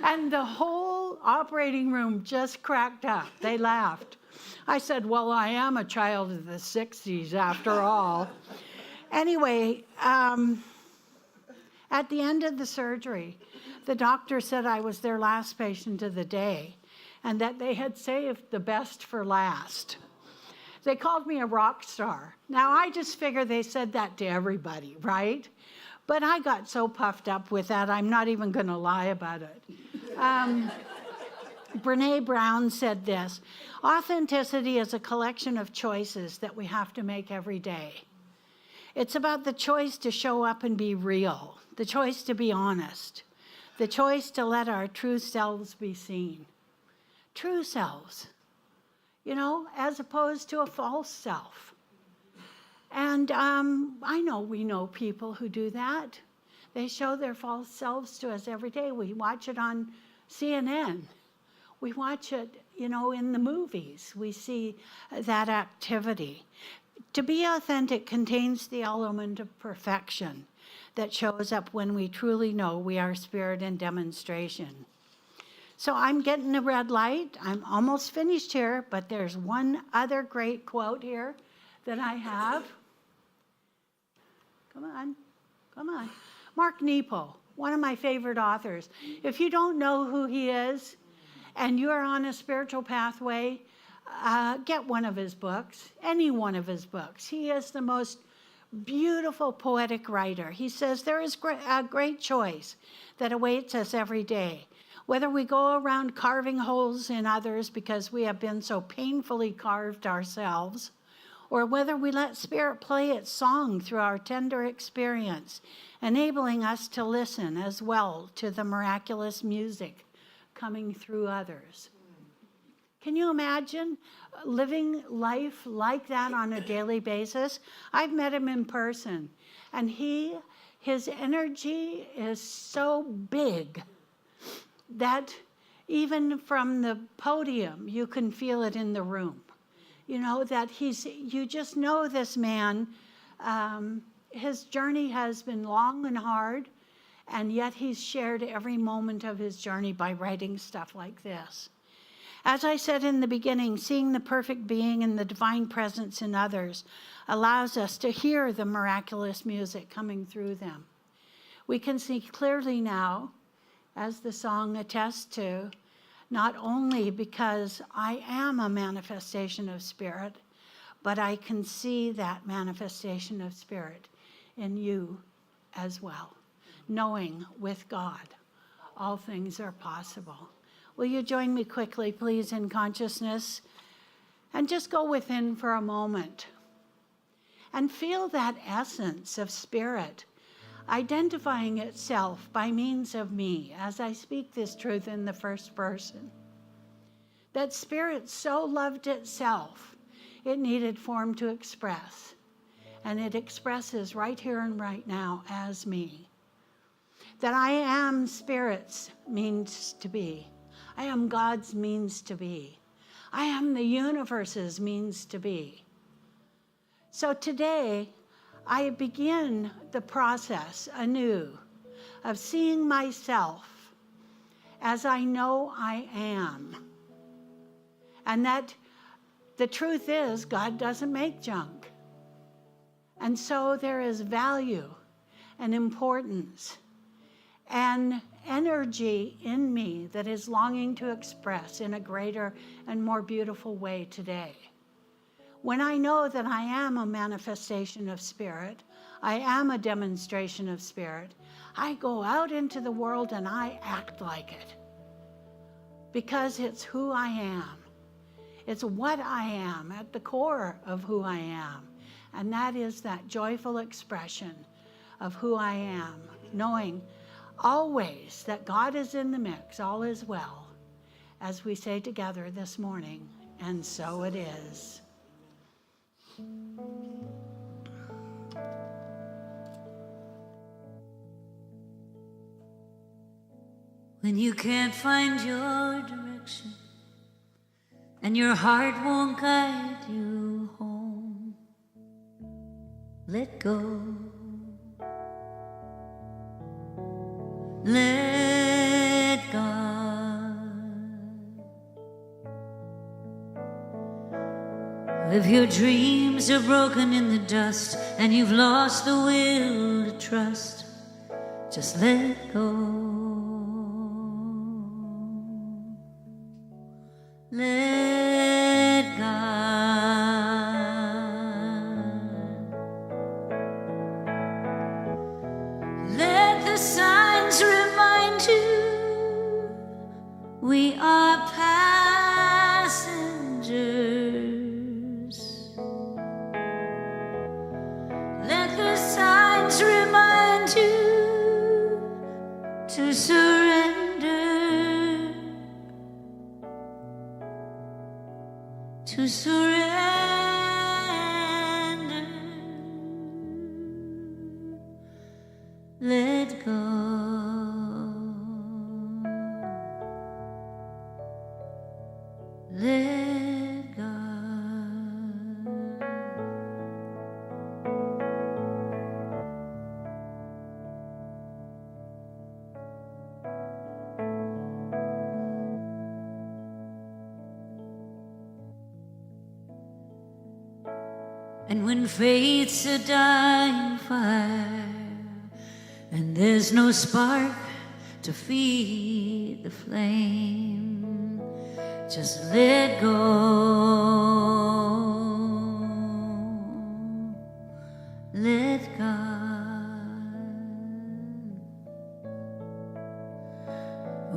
And the whole operating room just cracked up. They laughed. I said, well, I am a child of the 60s after all. Anyway, at the end of the surgery, the doctor said I was their last patient of the day and that they had saved the best for last. They called me a rock star. Now, I just figure they said that to everybody, right? But I got so puffed up with that, I'm not even going to lie about it. Brene Brown said this: authenticity is a collection of choices that we have to make every day. It's about the choice to show up and be real, the choice to be honest, the choice to let our true selves be seen. True selves, as opposed to a false self. And I know we know people who do that. They show their false selves to us every day. We watch it on CNN. We watch it, in the movies. We see that activity. To be authentic contains the element of perfection that shows up when we truly know we are spirit in demonstration. So I'm getting a red light. I'm almost finished here, but there's one other great quote here that I have. Come on. Mark Nepo, one of my favorite authors. If you don't know who he is and you're on a spiritual pathway, get one of his books, any one of his books. He is the most beautiful poetic writer. He says there is a great choice that awaits us every day. Whether we go around carving holes in others because we have been so painfully carved ourselves, or whether we let Spirit play its song through our tender experience, enabling us to listen as well to the miraculous music coming through others. Can you imagine living life like that on a daily basis? I've met him in person, and his energy is so big that even from the podium, you can feel it in the room. That you just know this man, his journey has been long and hard, and yet he's shared every moment of his journey by writing stuff like this. As I said in the beginning, seeing the perfect being and the divine presence in others allows us to hear the miraculous music coming through them. We can see clearly now, as the song attests to, not only because I am a manifestation of Spirit, but I can see that manifestation of Spirit in you as well, knowing with God all things are possible. Will you join me quickly, please, in consciousness? And just go within for a moment and feel that essence of Spirit identifying itself by means of me as I speak this truth in the first person. That Spirit so loved itself, it needed form to express. And it expresses right here and right now as me. That I am Spirit's means to be. I am God's means to be. I am the universe's means to be. So today, I begin the process anew of seeing myself as I know I am. And that the truth is, God doesn't make junk. And so there is value and importance and energy in me that is longing to express in a greater and more beautiful way today. When I know that I am a manifestation of Spirit, I am a demonstration of Spirit, I go out into the world and I act like it. Because it's who I am. It's what I am at the core of who I am. And that is that joyful expression of who I am, knowing always that God is in the mix, all is well, as we say together this morning, and so it is. When you can't find your direction, and your heart won't guide you home, let go. Let God. If your dreams are broken in the dust and you've lost the will to trust, just let go. Let God. Let the signs remind you we are passengers. Let the signs remind you to surrender, to surrender. Let go. Let God. And when faith's a dying fire and there's no spark to feed the flame, just let go. Let God.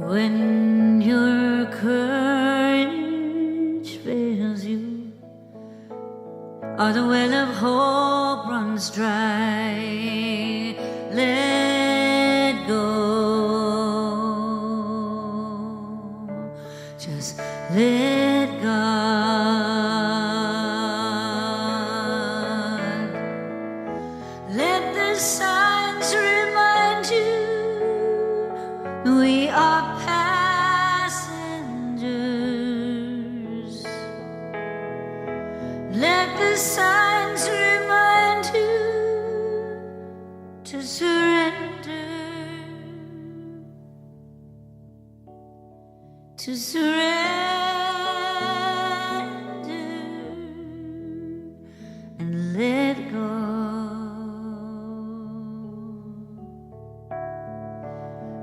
When your courage fails you, or the well of hope runs dry, let go. Just let God. Let the signs remind you we are passengers. Let the signs remind you to surrender, to surrender and let go.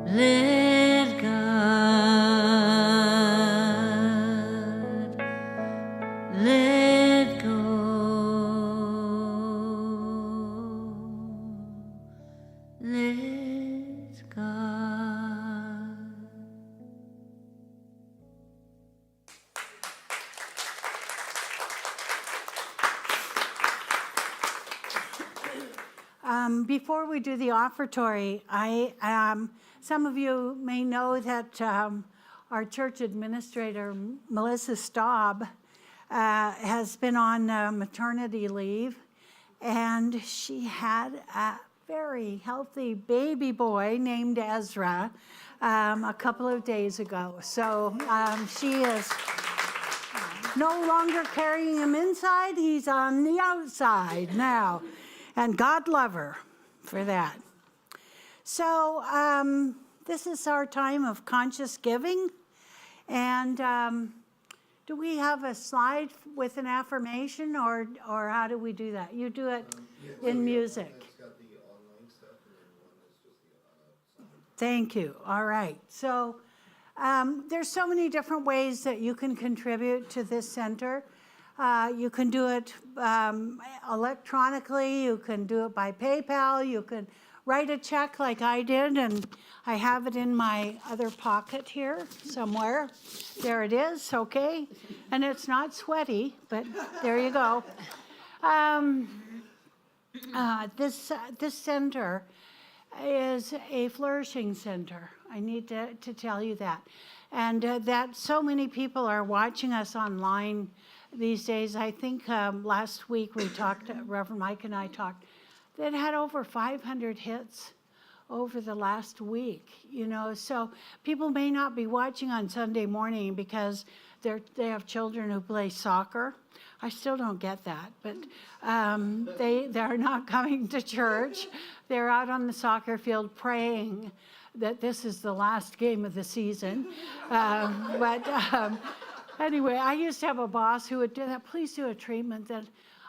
Let God. Let go. Let God. Before we do the offertory, some of you may know that our church administrator, Melissa Staub, has been on maternity leave, and she had a very healthy baby boy named Ezra a couple of days ago. So she is no longer carrying him inside, he's on the outside now. And God love her for that. So this is our time of conscious giving. And do we have a slide with an affirmation, or how do we do that? You do it in music. It's got the online stuff, and then one is just the Thank you. All right. So there's so many different ways that you can contribute to this center. You can do it electronically. You can do it by PayPal. You can write a check like I did, and I have it in my other pocket here somewhere. There it is, okay? And it's not sweaty, but there you go. This center is a flourishing center. I need to tell you that. And that so many people are watching us online these days. I think last week we talked, Reverend Mike and I talked, that had over 500 hits over the last week, so people may not be watching on Sunday morning because they have children who play soccer. I still don't get that, but they're not coming to church. They're out on the soccer field praying that this is the last game of the season. Anyway, I used to have a boss who would do that. Please do a treatment that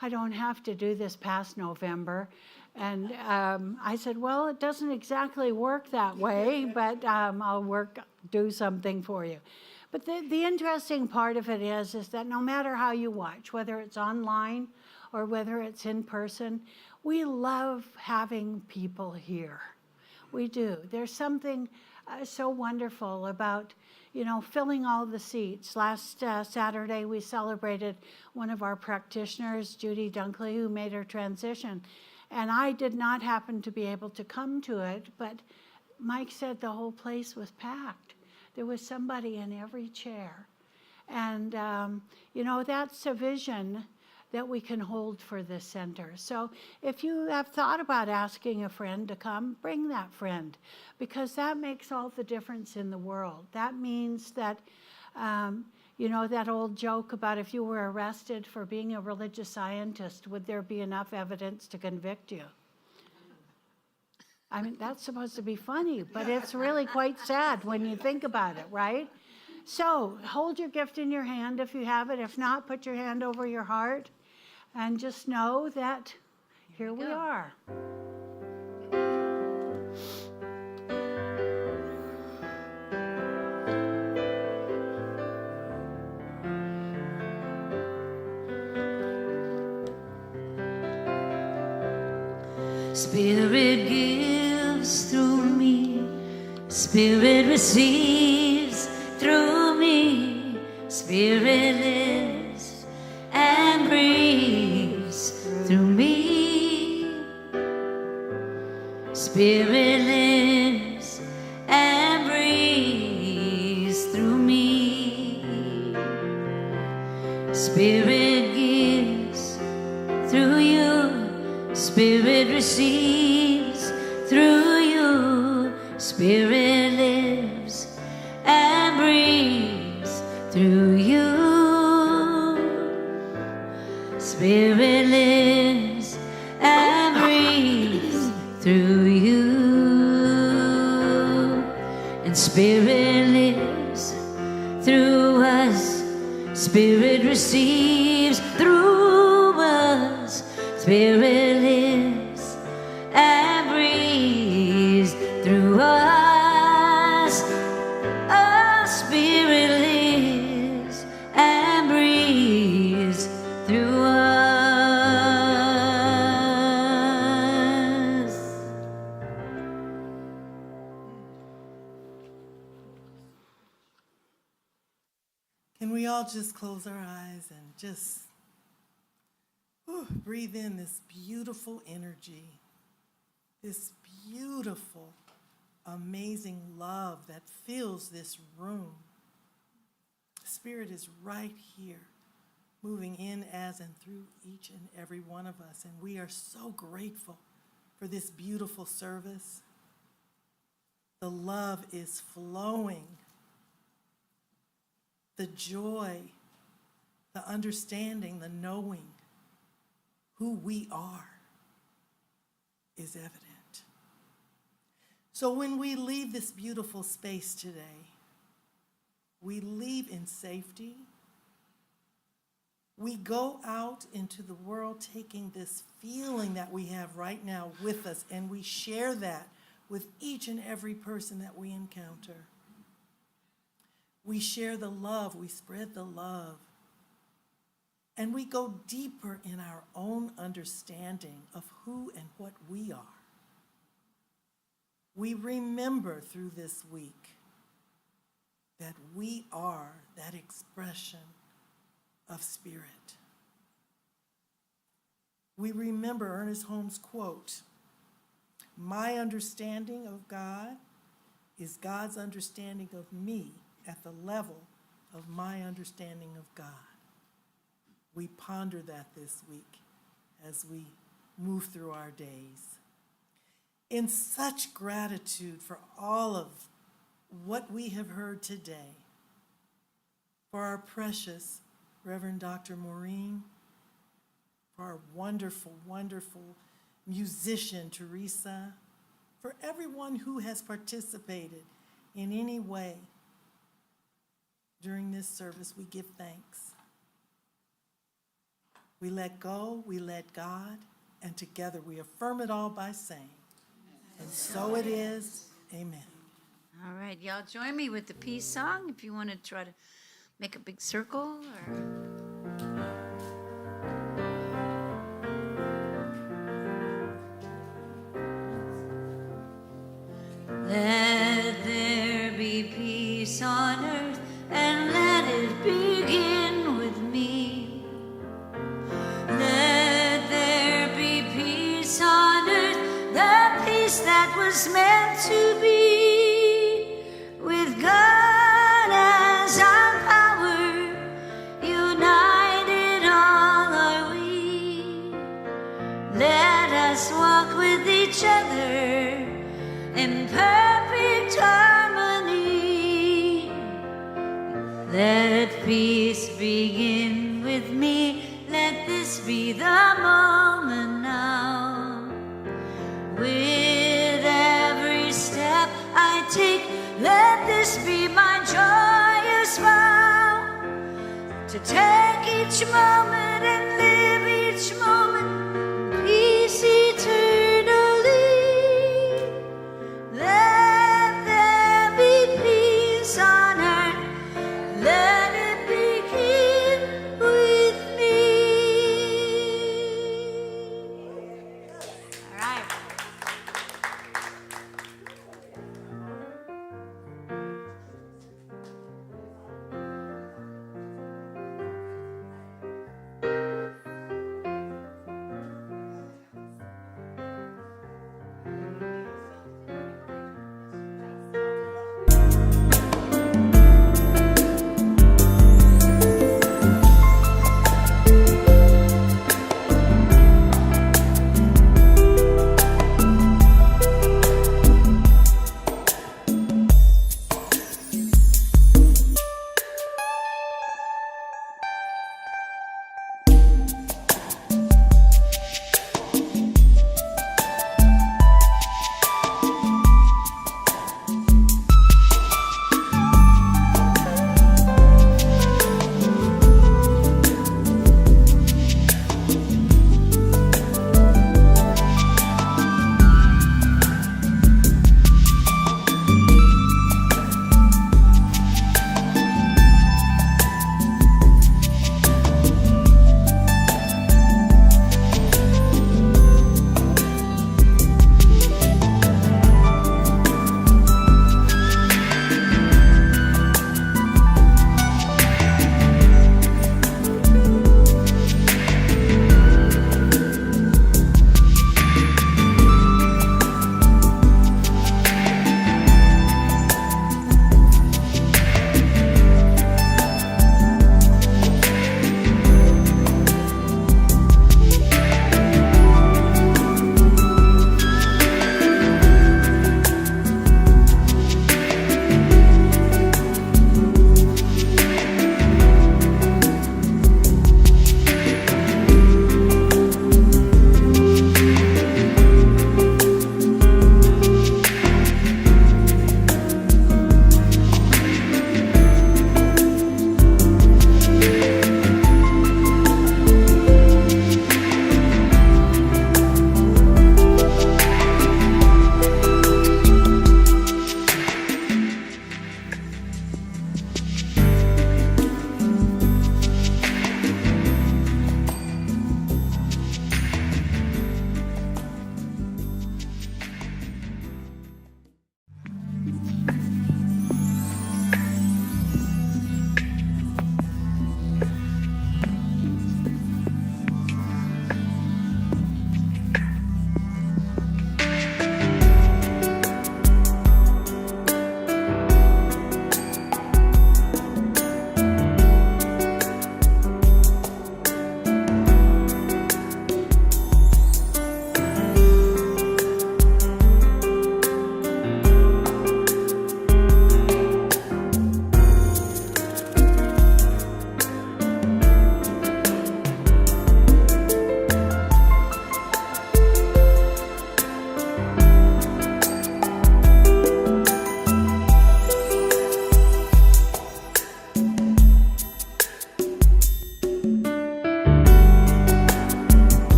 I don't have to do this past November. And I said, well, it doesn't exactly work that way, but I'll do something for you. But the interesting part of it is that no matter how you watch, whether it's online or whether it's in person, we love having people here. We do. There's something so wonderful about, filling all the seats. Last Saturday, we celebrated one of our practitioners, Judy Dunkley, who made her transition. And I did not happen to be able to come to it, but Mike said the whole place was packed. There was somebody in every chair. And, that's a vision that we can hold for this center. So if you have thought about asking a friend to come, bring that friend, because that makes all the difference in the world. That means that, that old joke about if you were arrested for being a religious scientist, would there be enough evidence to convict you? I mean, that's supposed to be funny, but it's really quite sad when you think about it, right? So hold your gift in your hand if you have it. If not, put your hand over your heart and just know that here we are. Spirit gives through me, Spirit receives through me, Spirit lives and breathes through me, Spirit lives and breathes through me, Spirit gives through you, Spirit receives through you, Spirit lives and breathes through you, Spirit lives and breathes through you, and Spirit lives through us, Spirit receives through us, Spirit lives and breathes through us. Oh, Spirit lives and breathes through us. Can we all just close our eyes and just breathe in this beautiful energy, this beautiful, amazing love that fills this room. Spirit is right here, moving in as and through each and every one of us, and we are so grateful for this beautiful service. The love is flowing. The joy, the understanding, the knowing who we are is evident. So when we leave this beautiful space today, we leave in safety. We go out into the world taking this feeling that we have right now with us, and we share that with each and every person that we encounter. We share the love, we spread the love, and we go deeper in our own understanding of who and what we are. We remember through this week that we are that expression of Spirit. We remember Ernest Holmes' quote, "My understanding of God is God's understanding of me at the level of my understanding of God." We ponder that this week as we move through our days. in such gratitude for all of what we have heard today, for our precious Reverend Dr. Maureen, for our wonderful, wonderful musician, Teresa, for everyone who has participated in any way during this service, we give thanks. We let go, we let God, and together we affirm it all by saying, and so it is, amen. All right, y'all join me with the peace song if you want to try to make a big circle or... Let there be peace on earth and let it begin with me. Let there be peace on earth, the peace that was meant to be. With God as our power, united all are we. Let us walk with each other in perfect harmony. Let peace begin with me. Let this be the moment now. With every step I take, let this be my joyous vow. To take each moment and live each moment